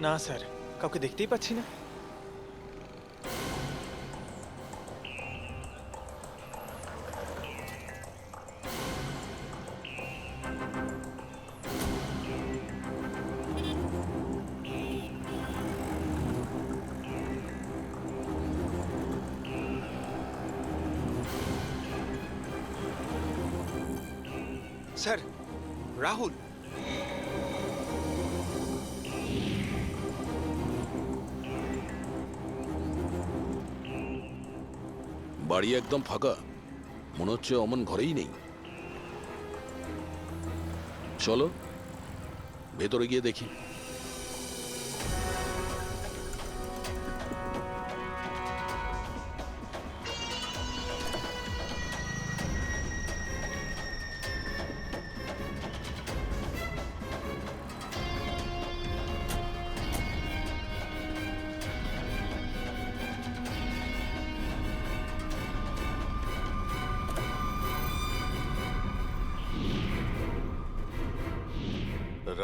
না স্যার, কাউকে দেখতেই পাচ্ছি না। স্যার, রাহুল। বাড়ি একদম ফাঁকা, মনে হচ্ছে অমন ঘরেই নেই। চলো ভেতরে গিয়ে দেখি।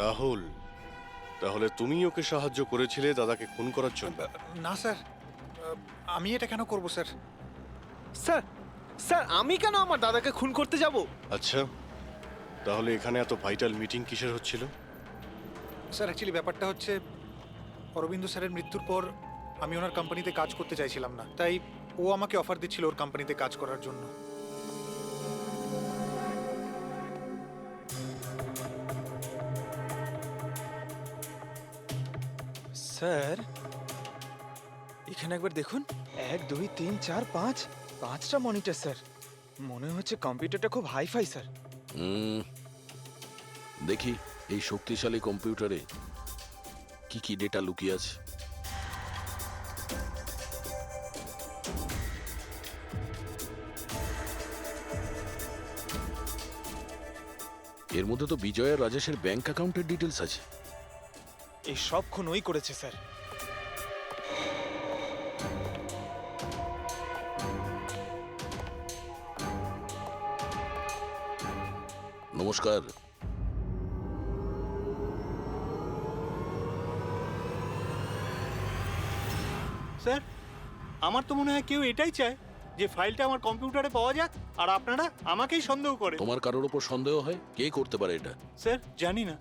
রাহুল, তাহলে তুমি ওকে সাহায্য করেছিলে দাদাকে খুন করার জন্য? না স্যার, আমি এটা কেন করব স্যার? স্যার, স্যার আমি কেন আমার দাদাকে খুন করতে যাব? আচ্ছা, তাহলে এখানে এত ভাইটাল মিটিং কিসের হচ্ছিল? স্যার অ্যাকচুয়ালি ব্যাপারটা হচ্ছে, অরবিন্দ স্যারের মৃত্যুর পর আমি ওনার কোম্পানিতে কাজ করতে চাইছিলাম না, তাই ও আমাকে অফার দিচ্ছিল ওর কোম্পানিতে কাজ করার জন্য। স্যার এখানে একবার দেখুন, 1 2 3 4 5, 5টা মনিটর স্যার। মনে হচ্ছে কম্পিউটারটা খুব হাইফাই স্যার। দেখি এই শক্তিশালী কম্পিউটারে কি কি ডেটা লুকিয়ে আছে। এর মধ্যে তো বিজয় আর রাজেশের ব্যাংক অ্যাকাউন্টের ডিটেলস আছে। এই সব খুন ওই করেছে স্যার। নমস্কার। স্যার, আমার তো মনে হয় কেউ এটাই চায় যে ফাইলটা আমার কম্পিউটারে পাওয়া যাক আর আপনারা আমাকেই সন্দেহ করে। তোমার কারোর ওপর সন্দেহ হয়? কে করতে পারে এটা? স্যার জানি না,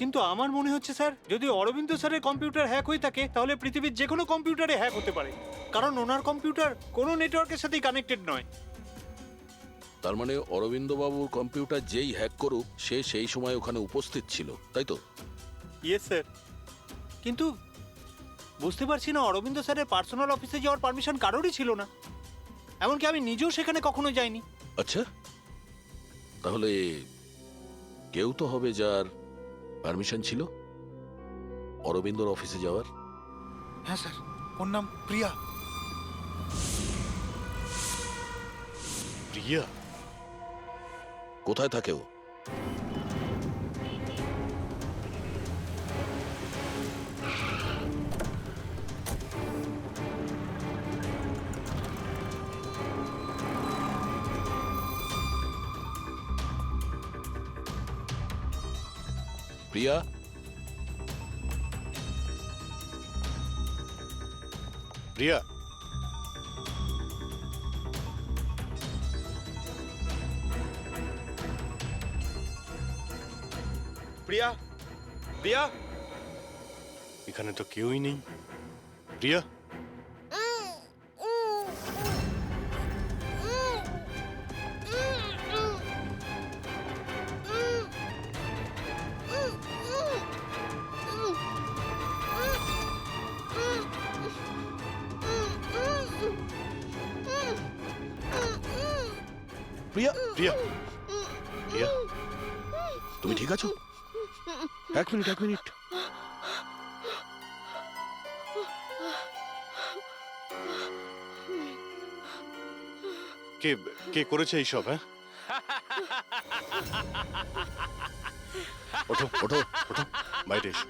কিন্তু আমার মনে হচ্ছে স্যার, যদি অরবিন্দ স্যারের কম্পিউটার হ্যাক হয়ে থাকে তাহলে পৃথিবীর যে কোনো কম্পিউটারে হ্যাক হতে পারে, কারণ ওনার কম্পিউটার কোনো নেটওয়ার্কের সাথেই কানেক্টেড নয়। তার মানে অরবিন্দ বাবুর কম্পিউটার যেই হ্যাক করুক সে সেই সময় ওখানে উপস্থিত ছিল, তাই তো? ইয়েস স্যার, কিন্তু বুঝতে পারছি না, অরবিন্দ স্যারের পার্সোনাল অফিসে যাওয়ার পারমিশন কারোরই ছিল না, এমনকি আমি নিজেও সেখানে কখনো যাইনি। আচ্ছা, তাহলে কেউ তো হবে যার পারমিশন ছিল অরবিন্দর অফিসে যাওয়ার। হ্যাঁ স্যার, ওর নাম প্রিয়া। প্রিয়া? কোথায় থাকে ও? প্রিয়া? প্রিয়া? প্রিয়া, প্রিয়া, এখানে তো কেউই নেই। প্রিয়া? প্রিয়া? প্রিয়া? প্রিয়া? তুমি ঠিক আছো? এক মিনিট, এক মিনিট। কে কে করেছে এইসব? হ্যাঁ, ওঠো ওঠো ওঠো, বাইরে এসো।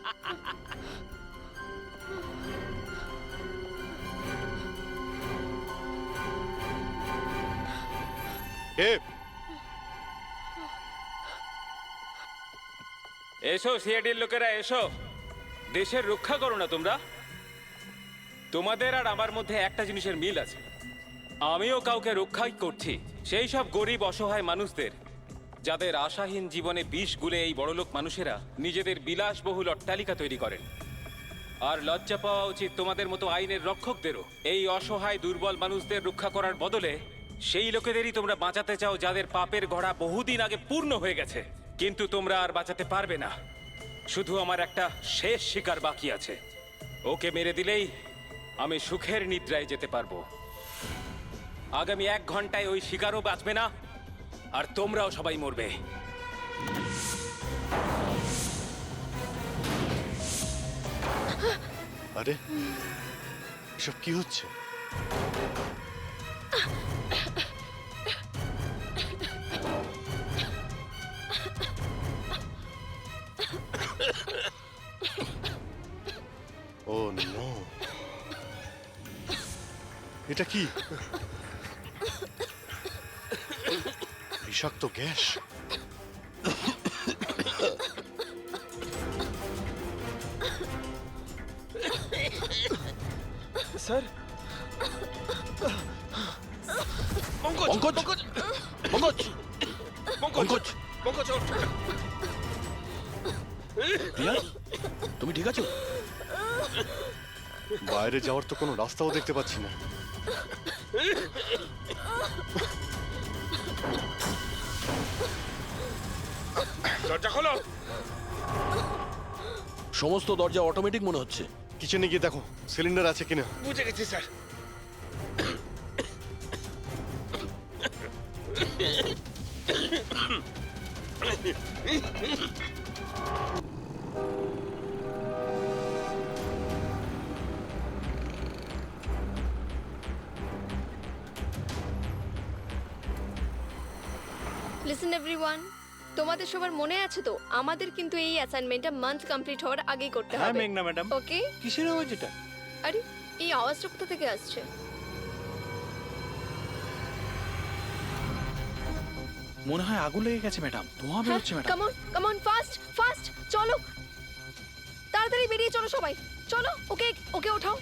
কে? এসো সিআইডির লোকেরা, এসো। দেশের রক্ষা করো না তোমরা? তোমাদের আর আমার মধ্যে একটা জিনিসের মিল আছে, আমিও কাউকে রক্ষাই করছি, সেই সব গরিব অসহায় মানুষদের যাদের আশাহীন জীবনে বিষ গুলে এই বড়লোক মানুষেরা নিজেদের বিলাসবহুল অট্টালিকা তৈরি করেন। আর লজ্জা পাওয়া উচিত তোমাদের মতো আইনের রক্ষকদেরও, এই অসহায় দুর্বল মানুষদের রক্ষা করার বদলে সেই লোকেদেরই তোমরা বাঁচাতে চাও যাদের পাপের ঘোড়া বহুদিন আগে পূর্ণ হয়ে গেছে। কিন্তু তোমরা আর বাঁচাতে পারবে না। শুধু আমার একটা শেষ শিকার বাকি আছে, ওকে মেরে দিলেই আমি সুখের নিদ্রায় যেতে পারবো। আগামী 1 ঘন্টায় ওই শিকারও বাঁচবে না, আর তোমরাও সবাই মরবে। আরে এসব কি হচ্ছে? ও নো, এটা কি? বিষাক্ত গ্যাস। স্যার, পঙ্কজ পঙ্কজ পঙ্কজ পঙ্কজ পঙ্কজ ওঠ। প্রিয়া, তুমি ঠিক আছো? বাইরে যাওয়ার তো কোনো রাস্তাও দেখতে পাচ্ছি না। দরজা খোলো। সমস্ত দরজা অটোমেটিক মনে হচ্ছে। কিচেনে গিয়ে দেখো সিলিন্ডার আছে কিনা। বুঝে গেছি স্যার। লিসেন এভরিওয়ান, তোমাদের সবার মনে আছে তো আমাদের কিন্তু এই অ্যাসাইনমেন্টটা মান্থ কমপ্লিট হওয়ার আগেই করতে হ্যাঁ হবে। মেঘনা ম্যাডাম। ওকে? কিসের আওয়াজ এটা? আরে এই আওয়াজটা কোথা থেকে আসছে? মনে হয় আগুন লেগে গেছে ম্যাডাম, ধোঁয়া বেরোচ্ছে madam. Come on fast fast, চলো তাড়াতাড়ি বেরিয়ে চলো সবাই, চলো। ওকে ওকে ওঠাও।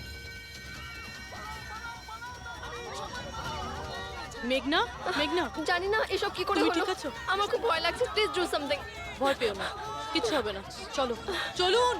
মেঘনা, মেঘনা, জানি না এসব কি করে তুমি হলো। ঠিক আছো? আমার খুব ভয় লাগছে, প্লিজ ডু সামথিং। ভয় পেও না, কিচ্ছু হবে না, চলো চলুন।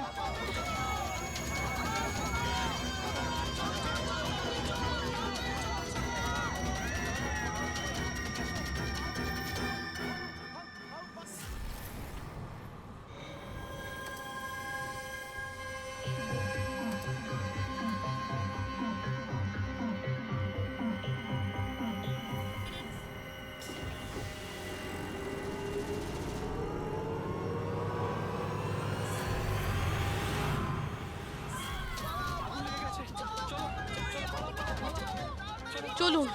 চলুন।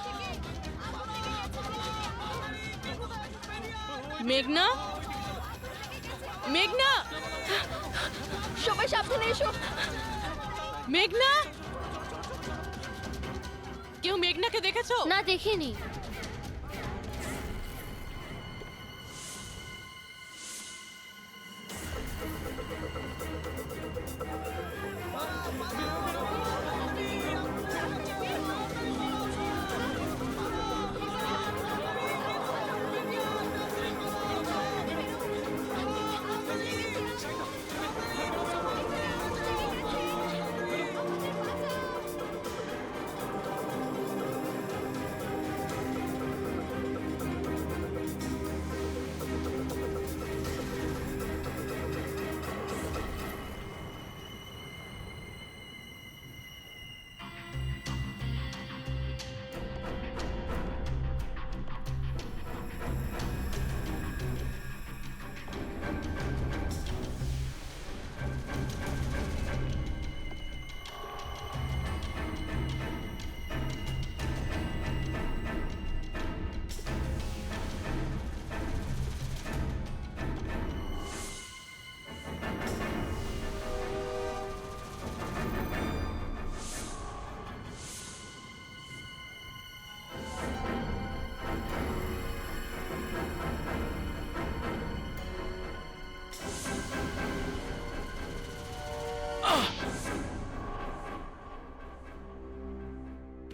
মেঘনা, মেঘনা, সবাই সাবধানে এসো। মেঘনা, কেউ মেঘনাকে দেখেছো? না, দেখিনি।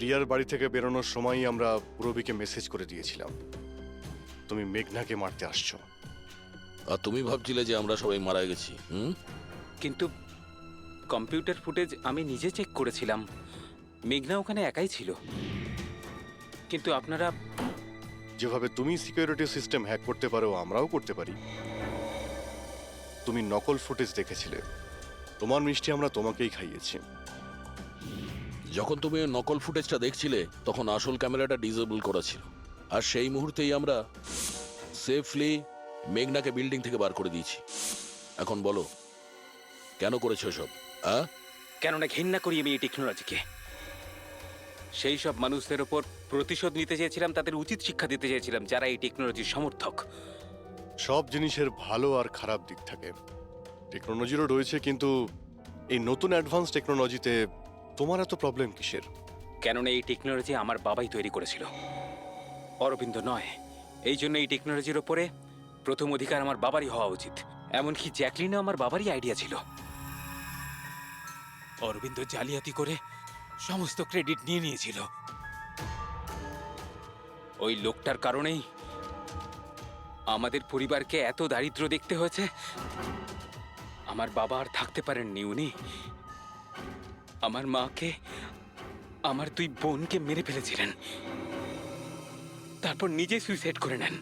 রিয়ার বাড়ি থেকে বেরোনোর সময়ই আমরা পূরবীকে মেসেজ করে দিয়েছিলাম তুমি মেঘনাকে মারতে আসছো। আর তুমি ভাবছিলে যে আমরা সবাই মারা গেছি? কিন্তু কম্পিউটার ফুটেজ আমি নিজে চেক করেছিলাম, মেঘনা ওখানে একাই ছিল। কিন্তু আপনারা যেভাবে তুমি সিকিউরিটি সিস্টেম হ্যাক করতে পারো আমরাও করতে পারি। তুমি নকল ফুটেজ দেখেছিলে, তোমার মিষ্টি আমরা তোমাকেই খাইয়েছি। যখন তুমি ওই নকল ফুটেজটা দেখছিলে তখন আসল ক্যামেরাটা ডিসেবল করা ছিল, আর সেই মুহূর্তেই আমরা সেফলি মেঘনাকে বিল্ডিং থেকে বার করে দিয়েছি। এখন বলো কেন করেছো সব? কেননা ঘৃণা করি আমি এই টেকনোলজিকে। সেই সব মানুষদের ওপর প্রতিশোধ নিতে চেয়েছিলাম, তাদের উচিত শিক্ষা দিতে চেয়েছিলাম যারা এই টেকনোলজির সমর্থক। সব জিনিসের ভালো আর খারাপ দিক থাকে, টেকনোলজিরও রয়েছে, কিন্তু এই নতুন অ্যাডভান্স টেকনোলজিতে তোমার এত প্রবলেম কিসের? কেননা এই টেকনোলজি আমার বাবাই তৈরি করেছিল, অরবিন্দ নয়। এই জন্য এই টেকনোলজির ওপরে প্রথম অধিকার আমার বাবারই হওয়া উচিত। এমনকি জ্যাকলিনও আমার বাবারই আইডিয়া ছিল। অরবিন্দ জালিয়াতি করে সমস্ত ক্রেডিট নিয়ে নিয়েছিল। ওই লোকটার কারণেই আমাদের পরিবারকে এত দারিদ্র দেখতে হয়েছে। আমার বাবা আর থাকতে পারেননি, উনি আমার মাকে, আমার দুই বোনকে মেরে ফেলেছিলেন, তারপর নিজে সুইসাইড করে নেন।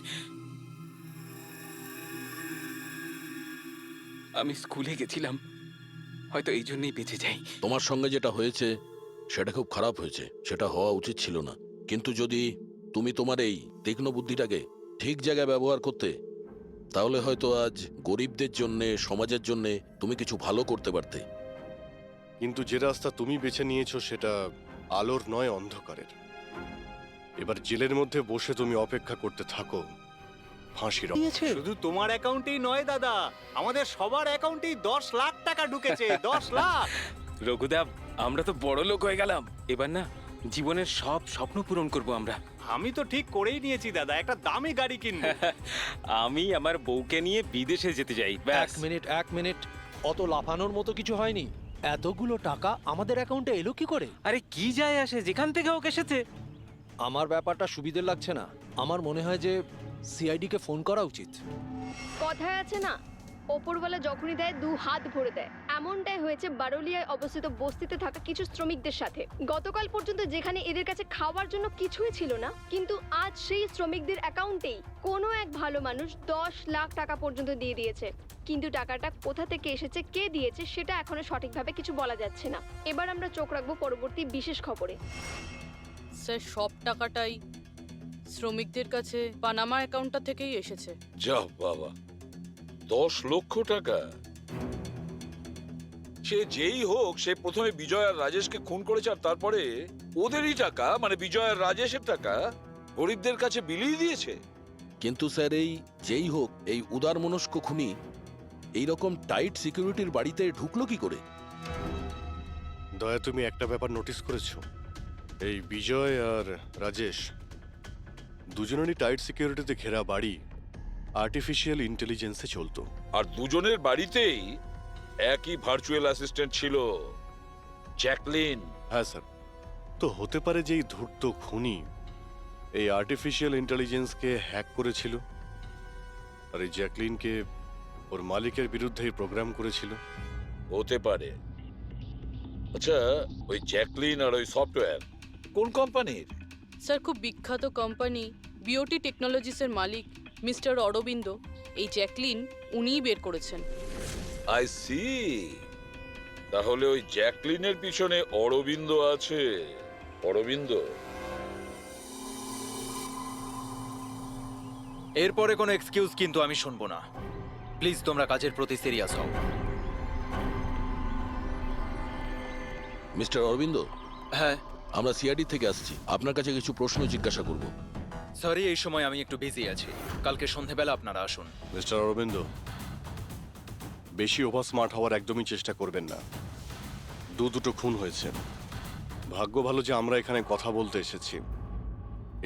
আমি স্কুলে গেছিলাম, হয়তো এই জন্যই বেঁচে যাই। তোমার সঙ্গে যেটা হয়েছে সেটা খুব খারাপ হয়েছে, সেটা হওয়া উচিত ছিল না। কিন্তু যদি তুমি তোমার এই তীক্ষ্ণ বুদ্ধিটাকে ঠিক জায়গায় ব্যবহার করতে, তাহলে হয়তো আজ গরিবদের জন্যে, সমাজের জন্যে তুমি কিছু ভালো করতে পারতে। কিন্তু যে রাস্তা তুমি বেছে নিয়েছো সেটা আলোর নয়, অন্ধকারের। এবার জেলের মধ্যে বসে তুমি অপেক্ষা করতে থাকো ফাঁসির। শুধু তোমার অ্যাকাউন্টেই নয় দাদা, আমাদের সবার অ্যাকাউন্টেই 10 লাখ টাকা ঢুকেছে। 10 লাখ। রঘুদা, আমরা তো বড় লোক হয়ে গেলাম। এবার না জীবনের সব স্বপ্ন পূরণ করব আমরা। আমি তো ঠিক করেই নিয়েছি দাদা, একটা দামি গাড়ি কিনবো। আমি আমার বউকে নিয়ে বিদেশে যেতে চাই, ব্যাস। এক মিনিট, অত লাফানোর মতো কিছু হয়নি। এতগুলো টাকা আমাদের অ্যাকাউন্টে এলো কি করে? আরে কি যায় আসে, যেখান থেকে হোক এসেছে। আমার ব্যাপারটা সুবিধের লাগছে না। আমার মনে হয় যে সিআইডি কে ফোন করা উচিত। কথায় আছে না, ওপরওয়ালা যখনই দেয় 2 হাত ভরে দেয়। এমনটাই হয়েছে বারোলিয়ায় অবস্থিত বস্তিতে থাকা কিছু শ্রমিকদের সাথে। গতকাল পর্যন্ত যেখানে এদের কাছে খাওয়ার জন্য কিছুই ছিল না, কিন্তু আজ সেই শ্রমিকদের অ্যাকাউন্টেই কোনো এক ভালো মানুষ 10 লাখ টাকা পর্যন্ত দিয়ে দিয়েছে। কিন্তু টাকাটা কোথা থেকে এসেছে, কে দিয়েছে, সেটা এখনো সঠিকভাবে কিছু বলা যাচ্ছে না। এবার আমরা চোখ রাখবো পরবর্তী বিশেষ খবরে। স্যার, সব টাকাটাই শ্রমিকদের কাছে পানামা অ্যাকাউন্টটা থেকেই এসেছে। যা বাবা, 10 লক্ষ টাকা! সে যেই হোক, সে প্রথমে বিজয় আর রাজেশকে খুন করেছে, আর তারপরে ওদেরই টাকা, মানে বিজয় আর রাজেশের টাকা গরিবদের কাছে বিলিয়ে দিয়েছে। কিন্তু স্যার, এই যেই হোক, এই উদারমনস্ক খুনি এইরকম টাইট সিকিউরিটির বাড়িতে ঢুকলো কি করে? দয়া, তুমি একটা ব্যাপার নোটিস করেছো? এই বিজয় আর রাজেশ দুজনেরই টাইট সিকিউরিটিতে ঘেরা বাড়ি আর্টিফিশিয়াল ইন্টেলিজেন্সে চলতো। আর দুজনের বাড়িতেই একই ভার্চুয়াল অ্যাসিস্ট্যান্ট ছিল, জ্যাকলিন। হ্যাঁ স্যার, তো হতে পারে যে এই ধূর্ত খুনি এই আর্টিফিশিয়াল ইন্টেলিজেন্সকে হ্যাক করেছিল, আর এই জ্যাকলিনকে ওর মালিকের বিরুদ্ধে প্রোগ্রাম করেছিল। হতে পারে। আচ্ছা, ওই জ্যাকলিন আর ওই সফটওয়্যার কোন কোম্পানির? স্যার, খুব বিখ্যাত কোম্পানি বিওটি টেকনোলজিসের মালিক মিস্টার অরবিন্দ। এই জ্যাকলিন উনিই বের করেছেন। I see. তাহলে ওই জ্যাকলিনের পিছনে অরবিন্দ আছে। অরবিন্দ। এরপরে কোনো এক্সকিউজ কিন্তু আমি শুনবো না। প্লিজ তোমরা কাজের প্রতি সিরিয়াস হও। মিস্টার অরবিন্দ, হ্যাঁ, আমরা সিআইডি থেকে আসছি, আপনার কাছে কিছু প্রশ্ন জিজ্ঞাসা করব। সরি, এই সময় আমি একটু বিজি আছি। কালকে সন্ধেবেলা আপনারা আসুন। মিস্টার অরবিন্দ, বেশি ওভার স্মার্ট হওয়ার একদমই চেষ্টা করবেন না। দুটো খুন হয়েছে, ভাগ্য ভালো যে আমরা এখানে কথা বলতে এসেছি।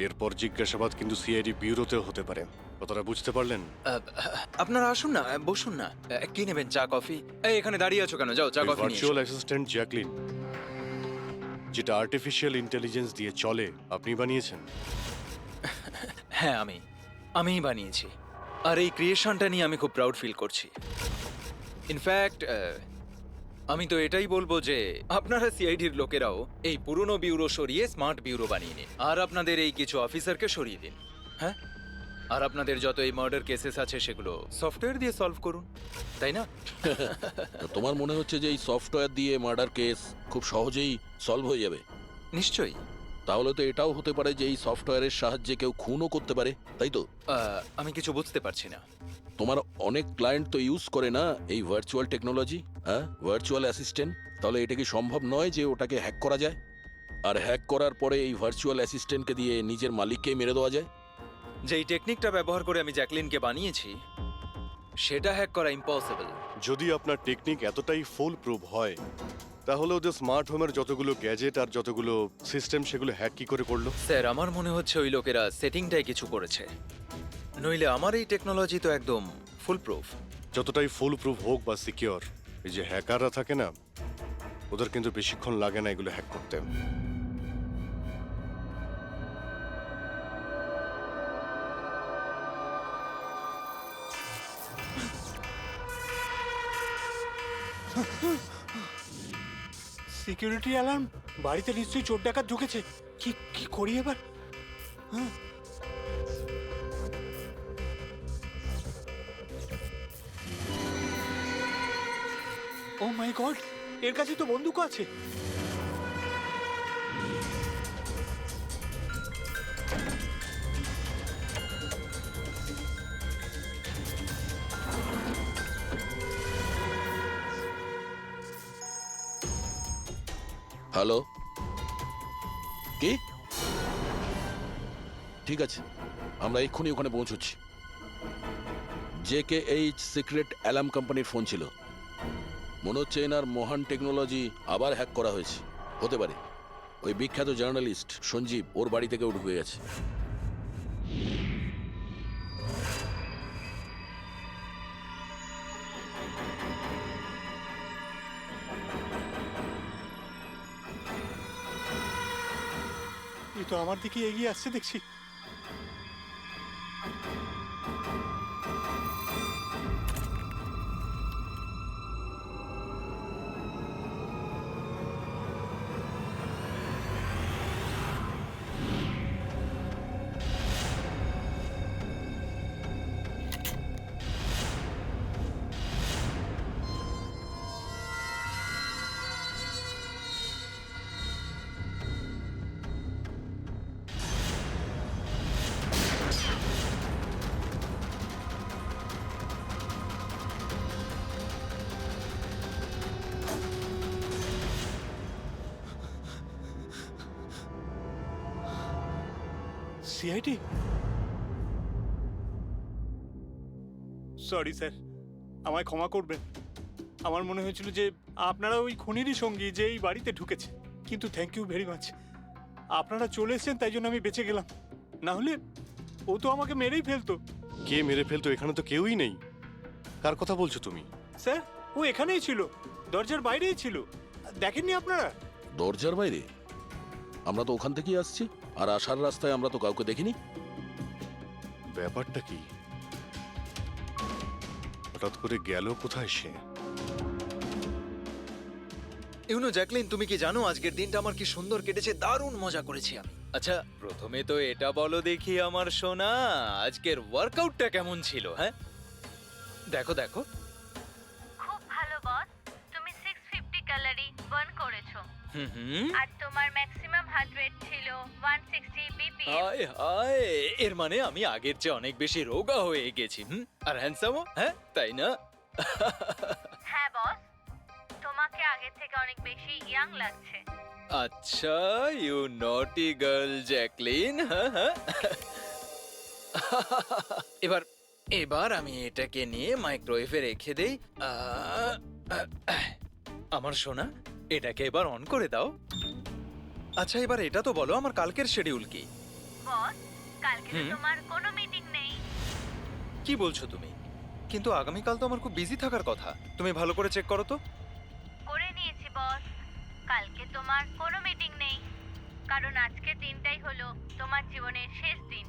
এরপর জিজ্ঞাসাবাদ কিন্তু সিআইডি ব্যুরোতেও হতে পারে। কথাটা বুঝতে পারলেন? আপনারা আসুন না, বসুন না। কি নেবেন, চা কফি? এই এখানে দাঁড়িয়ে আছো কেন? যাও চা কফি নিয়ে এসো। ভার্চুয়াল অ্যাসিস্ট্যান্ট জ্যাকলিন যেটা আর্টিফিশিয়াল ইন্টেলিজেন্স দিয়ে চলে, আপনি বানিয়েছেন? হ্যাঁ, আমিই বানিয়েছি। আর এই ক্রিয়েশনটা নিয়ে আমি খুব প্রাউড ফিল করছি। ইনফ্যাক্ট আমি তো এটাই বলবো যে আপনারা সিআইডির লোকেরাও এই পুরনো ব্যুরো সরিয়ে স্মার্ট ব্যুরো বানিয়ে নিন, আর আপনাদের এই কিছু অফিসারকে সরিয়ে দিন। হ্যাঁ, আর আপনাদের যত এই মার্ডার কেসেস আছে সেগুলো সফটওয়্যার দিয়ে সলভ করুন, তাই না? তোমার মনে হচ্ছে যে এই সফটওয়্যার দিয়ে মার্ডার কেস খুব সহজেই সলভ হয়ে যাবে? নিশ্চয়ই। তাহলে তো এটাও হতে পারে যে এই সফটওয়্যারের সাহায্যে কেউ খুনও করতে পারে, তাই তো? আমি কিছু বুঝতে পারছি না। তোমার অনেক ক্লায়েন্ট তো ইউজ করে না এই ভার্চুয়াল টেকনোলজি, হ্যাঁ, ভার্চুয়াল অ্যাসিস্ট্যান্ট। তাহলে এটা কি সম্ভব নয় যে ওটাকে হ্যাক করা যায়, আর হ্যাক করার পরে এই ভার্চুয়াল অ্যাসিস্ট্যান্টকে দিয়ে নিজের মালিককেই মেরে দেওয়া যায়? যেই টেকনিকটা ব্যবহার করে আমি জ্যাকলিনকে বানিয়েছি সেটা হ্যাক করা ইম্পসিবল। যদি আপনার টেকনিক এতটাই ফুল প্রুফ হয়, তাহলে ওদের স্মার্ট হোমের যতগুলো গ্যাজেট আর যতগুলো সিস্টেম সেগুলো হ্যাক কি করে করলো? স্যার, আমার মনে হচ্ছে ওই লোকেরা সেটিংটাই কিছু করেছে, নইলে আমার এই টেকনোলজি তো একদম ফুল প্রুফ। যতটাই ফুল প্রুফ হোক বা সিকিউর, এই যে হ্যাকাররা থাকে না, ওদের কিন্তু বেশিক্ষণ লাগে না এগুলো হ্যাক করতে। Security alarm! বাড়িতে নিশ্চয়ই চোর ডাকাত ঢুকেছে। কি কি করি এবার? হ্যাঁ, ও মাই গড, এর কাছে তো বন্দুক আছে। হ্যালো, কি? ঠিক আছে, আমরা এক্ষুনি ওখানে পৌঁছচ্ছি। JKH সিক্রেট অ্যালার্ম কোম্পানির ফোন ছিল। মনে হচ্ছে এনার মহান টেকনোলজি আবার হ্যাক করা হয়েছে। হতে পারে ওই বিখ্যাত জার্নালিস্ট সঞ্জীব ওর বাড়ি থেকে ঢুকে গেছে। এই তো আমার দিকে এগিয়ে আসছে দেখছি। সিআইডি? সরি স্যার, আমায় ক্ষমা করবেন। আমার মনে হয়েছিল যে আপনারা ওই খুনিরই সঙ্গী যে এই বাড়িতে ঢুকেছে। কিন্তু থ্যাংক ইউ ভেরি মাচ, আপনারা চলে এসেছেন তাই জন্য আমি বেঁচে গেলাম। না হলে ও তো আমাকে মেরেই ফেলতো। কে মেরে ফেলতো? এখানে তো কেউই নেই। কার কথা বলছো তুমি? স্যার, ও এখানেই ছিল, দরজার বাইরেই ছিল। দেখেননি আপনারা? দরজার বাইরে? আমরা তো ওখান থেকেই আসছি, আর আসার রাস্তায় আমরা তো কাউকে দেখিনি। ব্যাপারটা কি? হঠাৎ করে গেল কোথায় সে? ইউনো জ্যাকলিন, তুমি কি জানো আজকের দিনটা আমার কি সুন্দর কেটেছে? দারুণ মজা করেছি আমি। আচ্ছা, প্রথমে তো এটা বলো দেখি আমার সোনা, আজকের ওয়ার্কআউটটা কেমন ছিল? হ্যাঁ, দেখো দেখো। খুব ভালো বস, তুমি 650 ক্যালোরি বার্ন করেছো। হুম, আর তোমার ম্যাক্সিমাম হার্ট রেট ছিল 160 বিপিএম। হায় হায়, এর মানে আমি আগের চেয়ে অনেক বেশি রোগা হয়ে গেছি। আর হ্যান্ডসামও, হ্যাঁ তাই না? হ্যাঁ বস, তোমাকে আগের থেকে অনেক বেশি ইয়াং লাগছে। আচ্ছা, ইউ নটি গার্ল জ্যাকলিন। এবার এবার আমি এটাকে নিয়ে মাইক্রোওয়েভে রেখে দেই। আমার সোনা, এটাকে এবার অন করে দাও। আচ্ছা, এবার এটা তো বলো আমার কালকের শিডিউল কি? বস, কালকে তো তোমার কোনো মিটিং নেই। কি বলছো তুমি? কিন্তু আগামীকাল তো আমার খুব বিজি থাকার কথা। তুমি ভালো করে চেক করো তো। করে নিয়েছি বস। কালকে তোমার কোনো মিটিং নেই, কারণ আজকের দিনটাই হলো তোমার জীবনের শেষ দিন।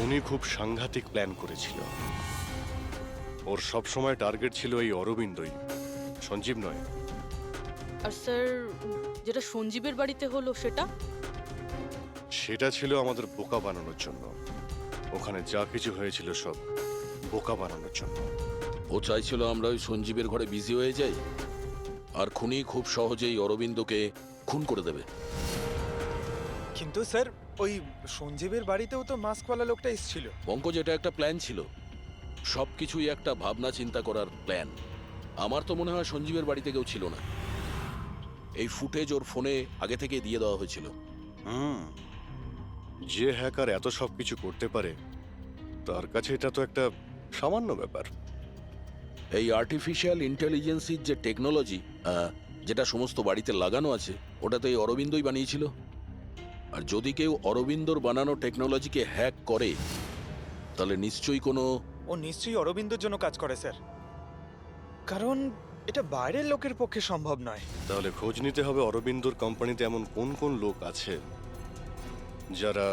উনি খুব সাংঘাতিক প্ল্যান করেছিল। ওর সব সময় টার্গেট ছিল এই অরবিন্দই, সঞ্জীব নয়। আর স্যার, যেটা সঞ্জীবের বাড়িতে হলো সেটা? সেটা ছিল আমাদের বোকা বানানোর জন্য। ওখানে যা কিছু হয়েছিল সব বোকা বানানোর জন্য। ও চাইছিল আমরা ওই সঞ্জীবের ঘরে বিজি হয়ে যাই, আর খুনি খুব সহজেই অরবিন্দকে খুন করে দেবে। কিন্তু স্যার ওই সঞ্জীবের বাড়িতেও তো মাস্কওয়ালা লোকটা এসেছিল। পঙ্কজ, এটা একটা প্ল্যান ছিল, সবকিছুই একটা ভাবনা চিন্তা করার প্ল্যান। আমার তো মনে হয় সঞ্জীবের বাড়িতে কেউ ছিল না। এই ফুটেজ ওর ফোনে আগে থেকে দিয়ে দেওয়া হয়েছিল। যে হ্যাকার এত সব কিছু করতে পারে, তার কাছে এটা তো একটা সামান্য ব্যাপার। এই আর্টিফিশিয়াল ইন্টেলিজেন্সির যে টেকনোলজি, যেটা সমস্ত বাড়িতে লাগানো আছে, ওটা তো এই অরবিন্দই বানিয়েছিল। আর যদি কেউ অরবিন্দর বানানো টেকনোলজিকে হ্যাক করে, তাহলে নিশ্চয়ই কোনো... ও নিশ্চয়ই অরবিন্দর জন্য কাজ করে স্যার, কারণ এটা বাইরের লোকের পক্ষে সম্ভব নয়। তাহলে খোঁজ নিতে হবে অরবিন্দর কোম্পানিতে এমন কোন কোন লোক আছে যারা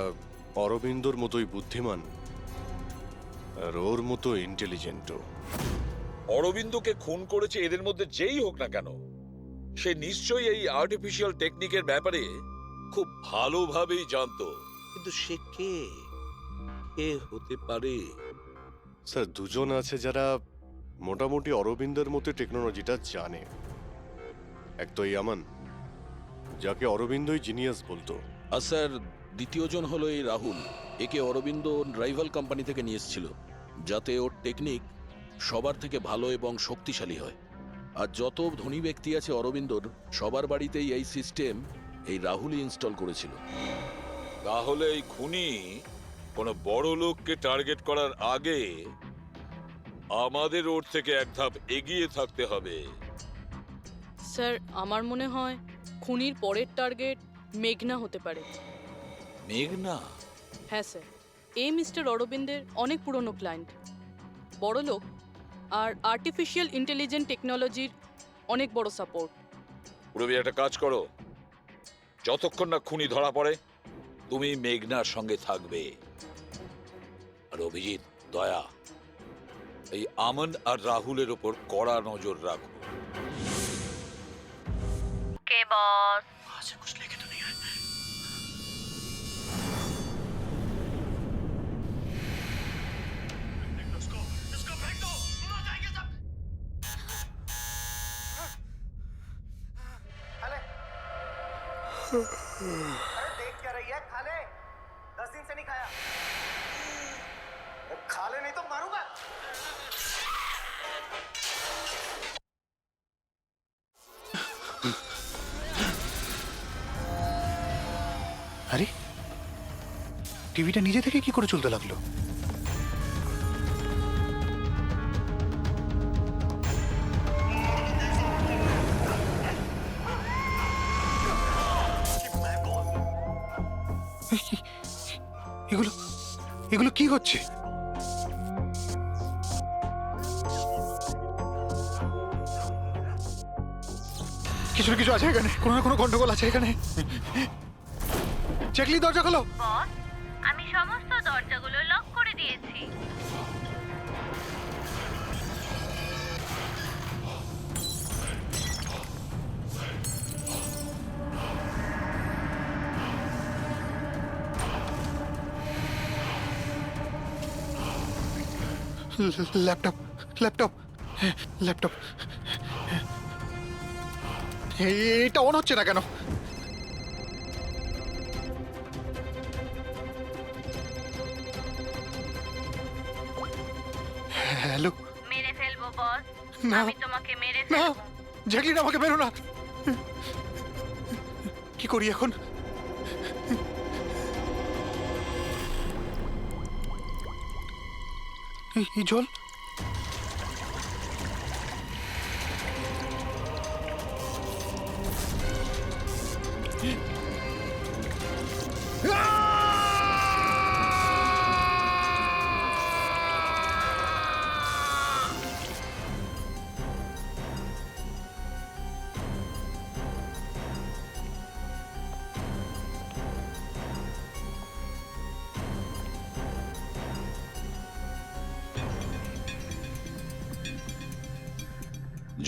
অরবিন্দর মতোই বুদ্ধিমান আর ওর মতো ইন্টেলিজেন্টও। অরবিন্দকে খুন করেছে এদের মধ্যে যেই হোক না কেন, সে নিশ্চয়ই এই আর্টিফিশিয়াল টেকনিকের ব্যাপারে খুব ভালোভাবেই জানতো। কিন্তু সে কে হতে পারে? স্যার, দুজন আছে যারা মোটামুটি অরবিন্দের মতো টেকনোলজিটা জানে। এক তো এই আমান, যাকে অরবিন্দই জিনিয়াস বলতো। আর স্যার, দ্বিতীয়জন হলো এই রাহুল। একে অরবিন্দ রাইভাল কোম্পানি থেকে নিয়ে এসেছিল, যাতে ওর টেকনিক সবার থেকে ভালো এবং শক্তিশালী হয়। আর যত ধনী ব্যক্তি আছে অরবিন্দর, সবার বাড়িতেই এই সিস্টেম এই রাহুলই ইনস্টল করেছিল। তাহলে এই খুনি কোনো বড় লোককে টার্গেট করার আগে আমাদের ওর থেকে এক ধাপ এগিয়ে থাকতে হবে। স্যার, আমার মনে হয় খুনির পরের টার্গেট মেঘনা হতে পারে। মেঘনা? হ্যাঁ স্যার, এই মিস্টার অরবিন্দের অনেক পুরনো ক্লায়েন্ট, বড় লোক, আর আর্টিফিশিয়াল ইন্টেলিজেন্ট টেকনোলজির অনেক বড় সাপোর্ট। পুরবি, একটা কাজ করো, যতক্ষণ না খুনি ধরা পড়ে তুমি মেঘনার সঙ্গে থাকবে। আর অভিজিৎ, দয়া, এই আমন আর রাহুলের ওপর কড়া নজর রাখো। কে বস? देख क्या रही है? खा ले, 10 दिन से नहीं खाया। खा ले नहीं तो मारूंगा। আরে, টিভিটা নিজে থেকে কি করে চলতে লাগলো? এগুলো এগুলো কি হচ্ছে? কিছু না কিছু আছে এখানে, কোনো না কোনো গন্ডগোল আছে এখানে। চেকলি, দরজা খোলো। বস, আমি সমস্ত দরজাগুলো লক করে দিয়েছি। ল্যাপটপ ল্যাপটপ ল্যাপটপ, এটা অন হচ্ছে না কেন? হ্যালো। মেরে ফেলবো বস, না। আমি তোমাকে মেরে না, ফেলবো। জ্যাকলিন, আমাকে বেরো না। কি করি এখন? এই জল,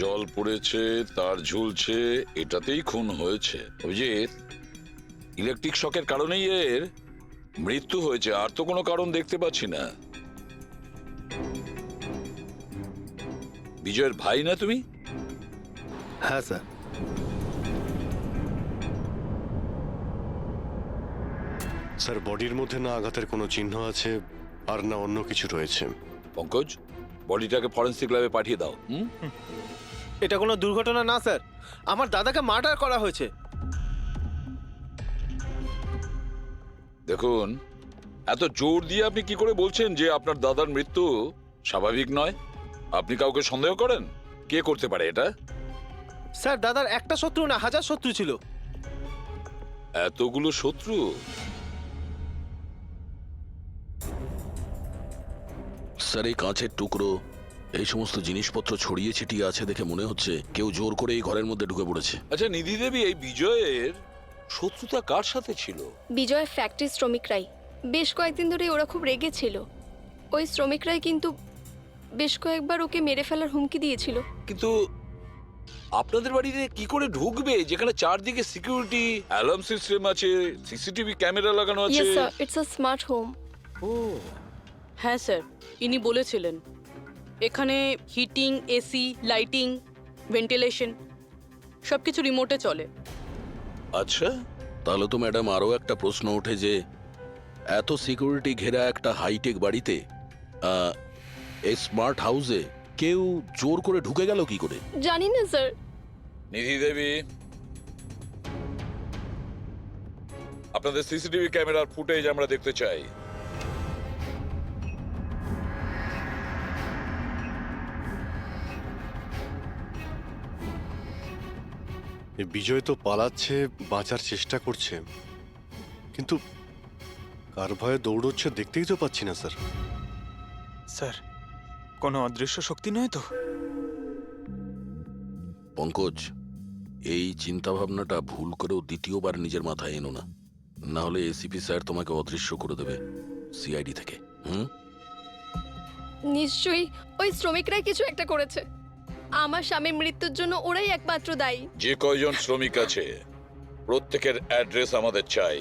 জল পড়েছে, তার ঝুলছে, এটাতেই খুন হয়েছে। অভিজিৎ, ইলেকট্রিক শকের কারণেই এর মৃত্যু হয়েছে, আর তো কোনো কারণ দেখতে পাচ্ছি না। বিজয়ের ভাই না তুমি? হ্যাঁ স্যার। স্যার, বডির মধ্যে না আঘাতের কোনো চিহ্ন আছে আর না অন্য কিছু রয়েছে। পঙ্কজ, বডিটাকে ফরেন্সিক ল্যাবে পাঠিয়ে দাও। এটা কোনো দুর্ঘটনা না স্যার, আমার দাদাকে মার্ডার করা হয়েছে। দেখুন, এত জোর দিয়ে আপনি কি করে বলছেন যে আপনার দাদার মৃত্যু স্বাভাবিক নয়? আপনি কাউকে সন্দেহ করেন? কে করতে পারে এটা? স্যার, দাদার একটা শত্রু না, হাজার শত্রু ছিল। এতগুলো শত্রু? স্যার, এই কাঁচের টুকরো, এই সমস্ত জিনিসপত্র ছড়িয়ে ছিটিয়ে আছে দেখে মনে হচ্ছে কেউ জোর করে এই ঘরের মধ্যে ঢুকে পড়েছে। আচ্ছা নিধি দেবী, এই বিজয়ের শত্রুতা কার সাথে ছিল? বিজয় ফ্যাক্টরি শ্রমিকরাই। বেশ কয়েকদিন ধরে ওরা খুব রেগে ছিল। ওই শ্রমিকরাই কিন্তু বেশ কয়েকবার ওকে মেরে ফেলার হুমকি দিয়েছিল। কিন্তু আপনাদের বাড়িতে কি করে ঢুকবে যেখানে চারদিকে সিকিউরিটি, অ্যালার্ম সিস্টেম আছে, সিসিটিভি ক্যামেরা লাগানো আছে? Yes sir, it's a smart home. ও হ্যাঁ স্যার, ইনি বলেছিলেন এখানে হিটিং, এসি, লাইটিং, ভেন্টিলেশন সব কিছু রিমোটে চলে। আচ্ছা, তাহলে তো ম্যাডাম আরও একটা প্রশ্ন ওঠে যে এত সিকিউরিটি ঘেরা একটা হাইটেক বাড়িতে, এই স্মার্ট হাউসে কেউ জোর করে ঢুকে গেল কি করে? জানি না স্যার। নিধি দেবী, আপনাদের সিসিটিভি ক্যামেরার ফুটেজ আমরা দেখতে চাই। এই বিজয় তো পালাচ্ছে, বাঁচার চেষ্টা করছে, কিন্তু কার ভয়ে দৌড়চ্ছে দেখতেই তো পাচ্ছি না স্যার। স্যার, কোনো অদৃশ্য শক্তি নয় তো? পঙ্কজ, এই চিন্তাভাবনাটা ভুল করেও দ্বিতীয়বার নিজের মাথায় এনো না, না হলে এসিপি স্যার তোমাকে অদৃশ্য করে দেবে সিআইডি থেকে। নিশ্চয়ই ওই শ্রমিকরাই কিছু একটা করেছে। আমার স্বামীর মৃত্যুর জন্য ওরাই একমাত্র দায়ী। যে কয়জন শ্রমিক আছে প্রত্যেকের অ্যাড্রেস আমাদের চাই।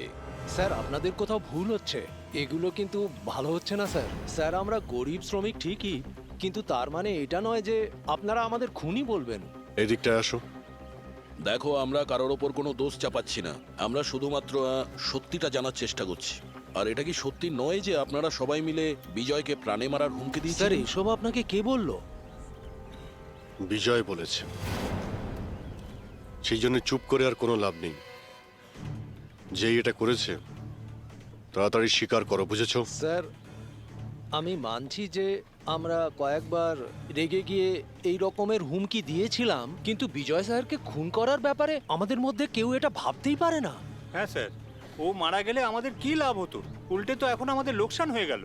স্যার, আপনাদের কোথাও ভুল হচ্ছে, এগুলো কিন্তু ভালো হচ্ছে না স্যার। স্যার, আমরা গরিব শ্রমিক ঠিকই, কিন্তু তার মানে এটা নয় যে আপনারা আমাদের খুনি বলবেন। এদিকটায় আসো। দেখো, আমরা কারোর ওপর কোনো দোষ চাপাচ্ছি না, আমরা শুধুমাত্র সত্যিটা জানার চেষ্টা করছি। আর এটা কি সত্যি নয় যে আপনারা সবাই মিলে বিজয়কে প্রাণে মারার হুমকি স্যার, দিয়েছেন? এসব আপনাকে কে বললো? বিজয় বলেছে। সেই জন্য চুপ করে আর কোনো লাভ নেই। যেই এটা করেছে তাড়াতাড়ি স্বীকার করো, বুঝেছো? স্যার, আমি মানছি যে আমরা কয়েকবার রেগে গিয়ে এই রকমের হুমকি দিয়েছিলাম, কিন্তু বিজয় স্যারকে খুন করার ব্যাপারে আমাদের মধ্যে কেউ এটা ভাবতেই পারে না। হ্যাঁ স্যার, ও মারা গেলে আমাদের কি লাভ হতো? উল্টে তো এখন আমাদের লোকসান হয়ে গেল।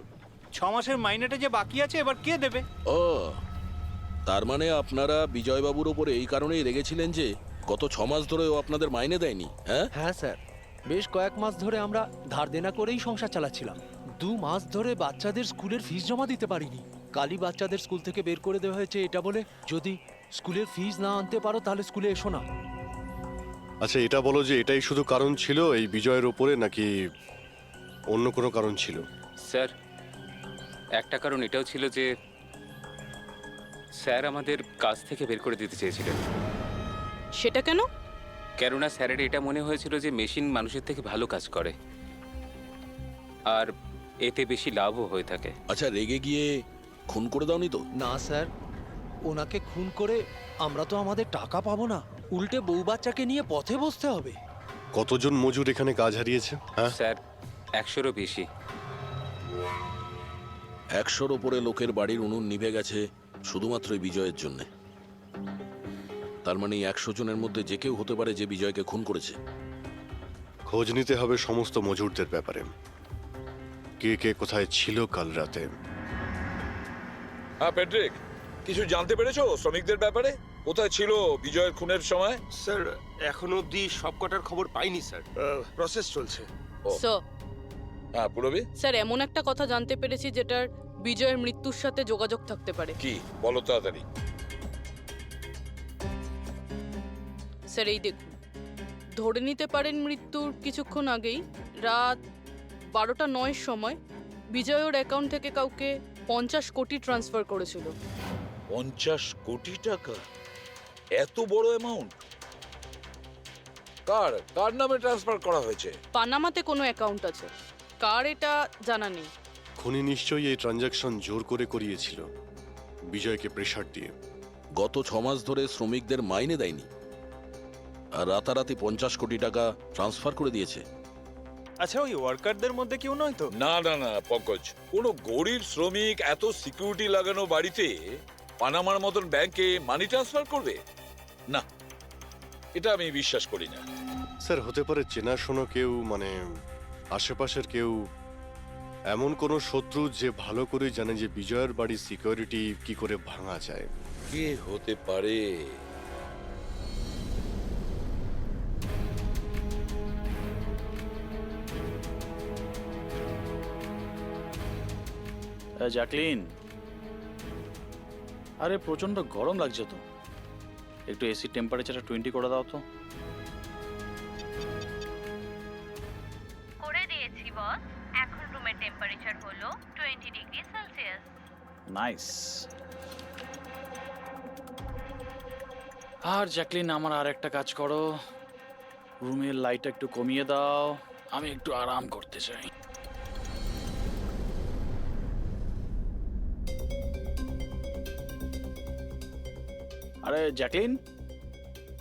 6 মাসের মাইনেটা যে বাকি আছে এবার কে দেবে? ও, তার মানে আপনারা বিজয়বাবুর ওপরে এই কারণেই রেগেছিলেন যে গত 6 মাস ধরে ও আপনাদের মাইনে দেয়নি? হ্যাঁ হ্যাঁ স্যার, বেশ কয়েক মাস ধরে আমরা ধার দেনা করেই সংসার চালাচ্ছিলাম। 2 মাস ধরে বাচ্চাদের স্কুলের ফিস জমা দিতে পারিনি। কালই বাচ্চাদের স্কুল থেকে বের করে দেওয়া হয়েছে এটা বলে, যদি স্কুলের ফিস না আনতে পারো তাহলে স্কুলে এসো না। আচ্ছা, এটা বলো যে এটাই শুধু কারণ ছিল এই বিজয়ের ওপরে, নাকি অন্য কোনো কারণ ছিল? স্যার, একটা কারণ এটাও ছিল যে স্যার আমাদের কাজ থেকে বের করে দিতে চেয়েছিলেন। সেটা কেন? কেননা স্যারের এটা মনে হয়েছিল যে মেশিন মানুষের থেকে ভালো কাজ করে আর এতে বেশি লাভও হয়ে থাকে। আচ্ছা, রেগে গিয়ে খুন করে দাওনি তো? না স্যার, ওনাকে খুন করে আমরা তো আমাদের টাকা পাবো না, উল্টে বউ বাচ্চাকে নিয়ে পথে বসতে হবে। কতজন মজুর এখানে কাজ হারিয়েছে? হ্যাঁ স্যার, 100-রও বেশি। 100-র ওপরে লোকের বাড়ির উনুন নিভে গেছে শুধুমাত্র এই বিজয়ের জন্য। তার মানে 100 জনের মধ্যে যে কেউ হতে পারে যে বিজয়কে খুন করেছে। খোঁজ নিতে হবে সমস্ত মজুরদের ব্যাপারে, কে কে কোথায় ছিল কাল রাতে। হ্যাঁ প্যাট্রিক, কিছু জানতে পেরেছো শ্রমিকদের ব্যাপারে? কোথায় ছিল বিজয়ের খুনের সময়? স্যার, এখনো অবধি সবকটার খবর পাইনি স্যার, প্রসেস চলছে। স্যার, হ্যাঁ পুরবি, স্যার এমন একটা কথা জানতে পেরেছি যেটার বিজয়ের মৃত্যুর সাথে যোগাযোগ থাকতে পারে। কি বলো তাড়াতাড়ি। স্যার এই দেখুন, ধরে নিতে পারেন মৃত্যুর কিছুক্ষণ আগেই রাত 12:09 সময় বিজয় ওর অ্যাকাউন্ট থেকে কাউকে 50 কোটি ট্রান্সফার করেছিল। 50 কোটি টাকা? এত বড় অ্যামাউন্ট কার কার নামে ট্রান্সফার করা হয়েছে? পানামাতে কোনো অ্যাকাউন্ট আছে, কার এটা জানা নেই। খুনি নিশ্চয়ই এই ট্রানজাকশন জোর করে করিয়েছিল, বিজয়কে প্রেসার দিয়ে। গত 6 মাস ধরে শ্রমিকদের মাইনে দেয়নি, আর রাতারাতি 50 কোটি টাকা ট্রান্সফার করে দিয়েছে। আচ্ছা, ওই ওয়ার্কারদের মধ্যে কেউ নয় তো? না না না পঙ্কজ, কোনো গরিব শ্রমিক এত সিকিউরিটি লাগানো বাড়িতে পানামার মতন ব্যাংকে মানি ট্রান্সফার করবে? না, এটা আমি বিশ্বাস করি না। স্যার, হতে পারে চেনাশোনা কেউ, মানে আশেপাশের কেউ, এমন কোন শত্রু যে ভালো করে জানে যে বিজয়ের বাড়ির সিকিউরিটি কি করে ভাঙা যায়। কে হতে পারে? জ্যাকলিন, আরে প্রচন্ড গরম লাগছে তো, একটু এসি টেম্পারেচারটা 20 করে দাও তো। করে দিয়েছি বস। এখন রুমের টেম্পারেচার হলো 20 ডিগ্রি সেলসিয়াস। নাইস। আর জ্যাকলিন, আমার আর একটা কাজ করো, রুমের লাইটটা একটু কমিয়ে দাও, আমি একটু আরাম করতে চাই। আরে জ্যাকলিন,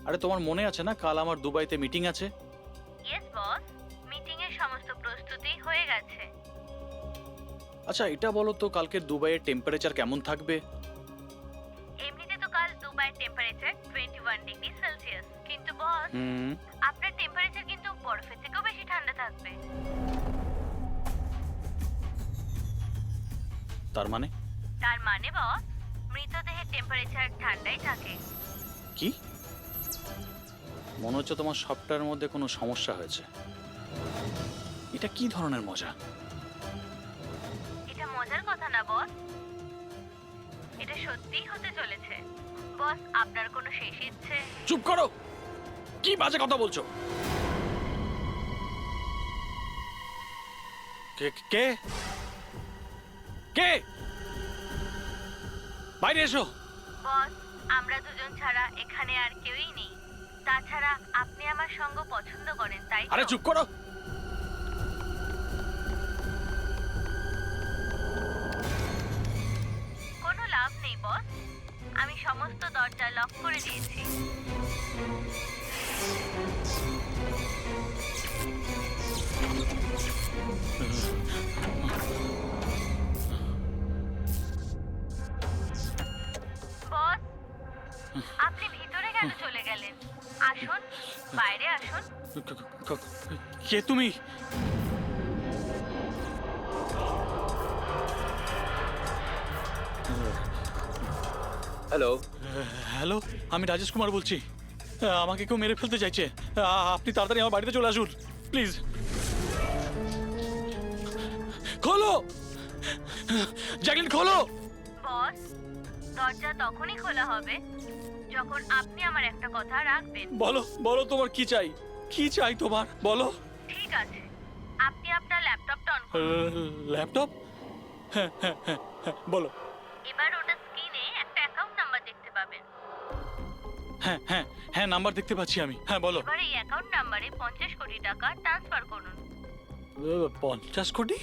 আরে তোমার মনে আছে না কাল আমার দুবাইতে মিটিং আছে? ইয়েস বস, মিটিং এর সমস্ত প্রস্তুতি হয়ে গেছে। আচ্ছা এটা বলো তো, কালকে দুবাইয়ের টেম্পারেচার কেমন থাকবে? এমনিতে তো কাল দুবাইয়ের টেম্পারেচার 21 ডিগ্রি সেলসিয়াস, কিন্তু বস আপনার টেম্পারেচার কিন্তু বরফের থেকেও বেশি ঠান্ডা থাকবে। তার মানে? তার মানে বস, মৃতদেহের টেম্পারেচার ঠান্ডাই থাকে। কি? মনে হচ্ছে তোমার সবটার মধ্যে কোনো সমস্যা হয়েছে। এটা কি ধরনের মজা? এটা মজার কথা না বস, এটা সত্যিই হতে চলেছে। বস, আপনার কোনো শেষ ইচ্ছে? চুপ করো, কি বাজে কথা বলছো? কে কে কে? বাইরে এসো। বস, আমরা দুজন ছাড়া এখানে আর কেউই নেই। তাছাড়া আপনি আমার সঙ্গ পছন্দ করেন, তাই তো? আরে চুপ করো। কোনো লাভ নেই বস, আমি সমস্ত দরজা লক করে দিয়েছি। বস, আপনি ভিতরে কেন চলে গেলেন? আসুন, বাইরে আসুন। কে তুমি? হ্যালো হ্যালো, আমি রাজেশ কুমার বলছি। আমাকে কেউ মেরে ফেলতে চাইছে, আপনি তাড়াতাড়ি আমার বাড়িতে চলে আসুন প্লিজ। খোলো জ্যাকলিন, খোলো। বস, দরজা তখনই খোলা হবে যখন আপনি আমার একটা কথা রাখবেন। বলো বলো, তোমার কি চাই? কি চাই তোমার? বলো। ঠিক আছে, আপনি আপনার ল্যাপটপটা অন করুন। ল্যাপটপ? হ্যাঁ হ্যাঁ হ্যাঁ হ্যাঁ, বলো। এবার ওটা স্ক্রিনে একটা অ্যাকাউন্ট নাম্বার দেখতে পাবেন। হ্যাঁ হ্যাঁ হ্যাঁ, নাম্বার দেখতে পাচ্ছি আমি। হ্যাঁ বলো। এবার এই অ্যাকাউন্ট নাম্বারে 50 কোটি টাকা ট্রান্সফার করুন। 50 কোটি?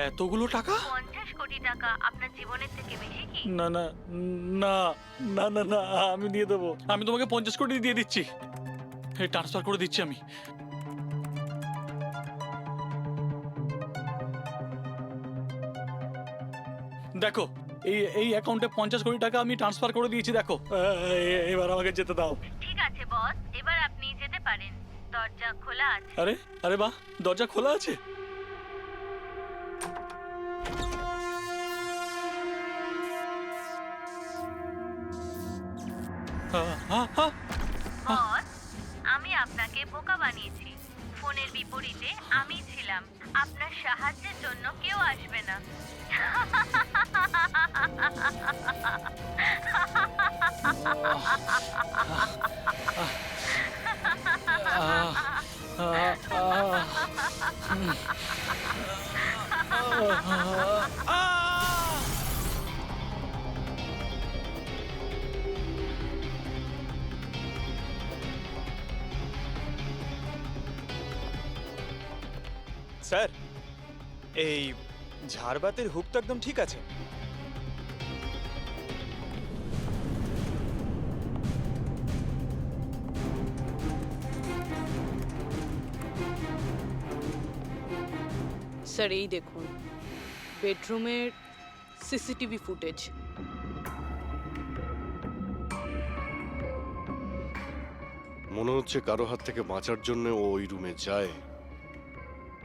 এতগুলো টাকা? 50 কোটি টাকা আপনার জীবনের থেকে বেশি কি? না না না না না না, আমি দিয়ে দেবো। আমি তোমাকে 50 কোটি দিয়ে দিচ্ছি, ট্রান্সফার করে দিচ্ছি আমি। দেখো, এই অ্যাকাউন্টে 50 কোটি টাকা আমি ট্রান্সফার করে দিয়েছি, দেখো। এবার আমাকে যেতে দাও। ঠিক আছে বস, এবার আপনি যেতে পারেন। দরজা খোলা আছে। আরে আরে বাহ, দরজা খোলা আছে। বস, আমি আপনাকে বোকা বানিয়েছি। ফোনের বিপরীতে আমি ছিলাম। আপনার সাহায্যের জন্য কেউ আসবে না। স্যার এই ঝাড়বাতির হুক তো একদম ঠিক আছে। স্যার এই দেখুন বেডরুমের সিসিটিভি ফুটেজ। মনে হচ্ছে কারো হাত থেকে বাঁচার জন্য ও ওই রুমে যায়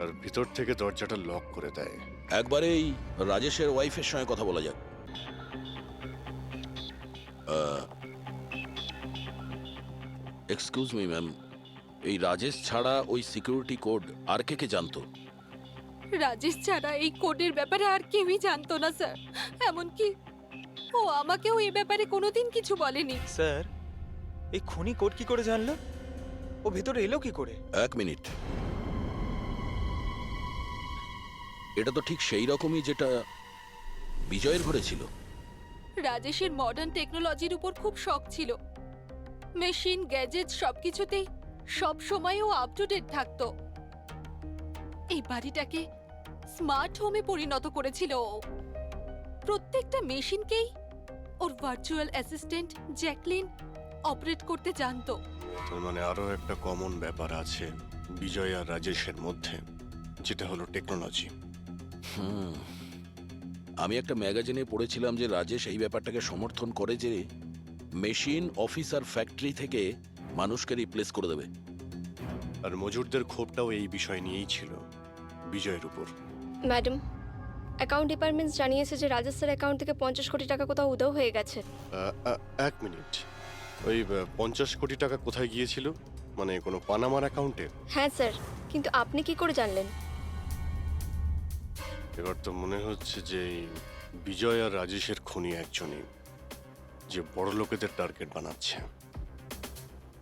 আর ভিতর থেকে দরজাটা লক করে দেয়। একবারে এই রাজেশের ওয়াইফের সঙ্গে কথা বলা যাক। এক্সকিউজ মি ম্যাম, এই রাজেশ ছাড়া ওই সিকিউরিটি কোড আর কে কে জানতো? রাজেশ ছাড়া এই কোডের ব্যাপারে আর কেউই জানতো না স্যার, এমনকি ও আমাকেও এই ব্যাপারে কোনোদিন কিছু বলেনি। স্যার এই খুনি কোড কি করে জানলো? ও ভেতরে এলো কি করে? এক মিনিট, এটা তো ঠিক সেই রকমই যেটা বিজয়ের ঘরে ছিল। রাজেশের মডার্ন টেকনোলজির উপর খুব শখ ছিল। মেশিন, গ্যাজেট সবকিছুতেই সব সময় ও আপ টু ডেট থাকতো। এই বাড়িটাকে স্মার্ট হোমে পরিণত করেছিল ও। প্রত্যেকটা মেশিনকেই ওর ভার্চুয়াল অ্যাসিস্ট্যান্ট জ্যাকলিন অপারেট করতে জানতো। তার মানে আরো একটা কমন ব্যাপার আছে বিজয় আর রাজেশের মধ্যে, যেটা হলো টেকনোলজি। আমি একটা ম্যাগাজিনে পড়েছিলাম যে রাজেশ এই ব্যাপারটাকে সমর্থন করে যে মেশিন, অফিস আর ফ্যাক্টরি থেকে মানুষকে রিপ্লেস করে দেবে। আর মজুরদের ক্ষোভটাও এই বিষয় নিয়েই ছিল, বিজয়ের উপর। ম্যাডাম, অ্যাকাউন্ট ডিপার্টমেন্টস জানিয়েছে যে রাজেশ স্যার অ্যাকাউন্ট থেকে 50 কোটি টাকা কোথাও উধাও হয়ে গেছে। এক মিনিট, ওই 50 কোটি টাকা কোথায় গিয়েছিল? মানে কোনো পানামার অ্যাকাউন্টে? হ্যাঁ স্যার, কিন্তু আপনি কি করে জানলেন? এবার তো মনে হচ্ছে যে এই বিজয় আর রাজেশের খুনি একজনই, যে বড় লোকেদের টার্গেট বানাচ্ছে।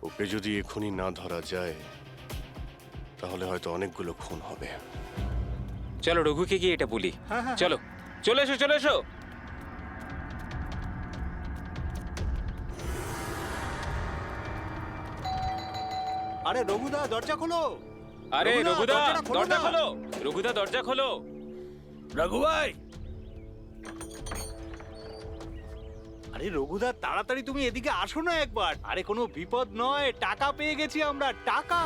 ওকে যদি এখনই না ধরা যায় তাহলে হয়তো অনেকগুলো খুন হবে। চলো রঘুকে গিয়ে এটা বলি। চলো, চলে এসো, চলে এসো। আরে রঘুদা দরজা খোলো। আরে রঘুদা দরজাটা খোলো দরজা না। খোলো, রঘুদা দরজা খোলো। রঘু ভাই, আরে রঘুদা তাড়াতাড়ি তুমি এদিকে আসো না একবার। আরে কোনো বিপদ নয়, টাকা পেয়ে গেছি আমরা, টাকা।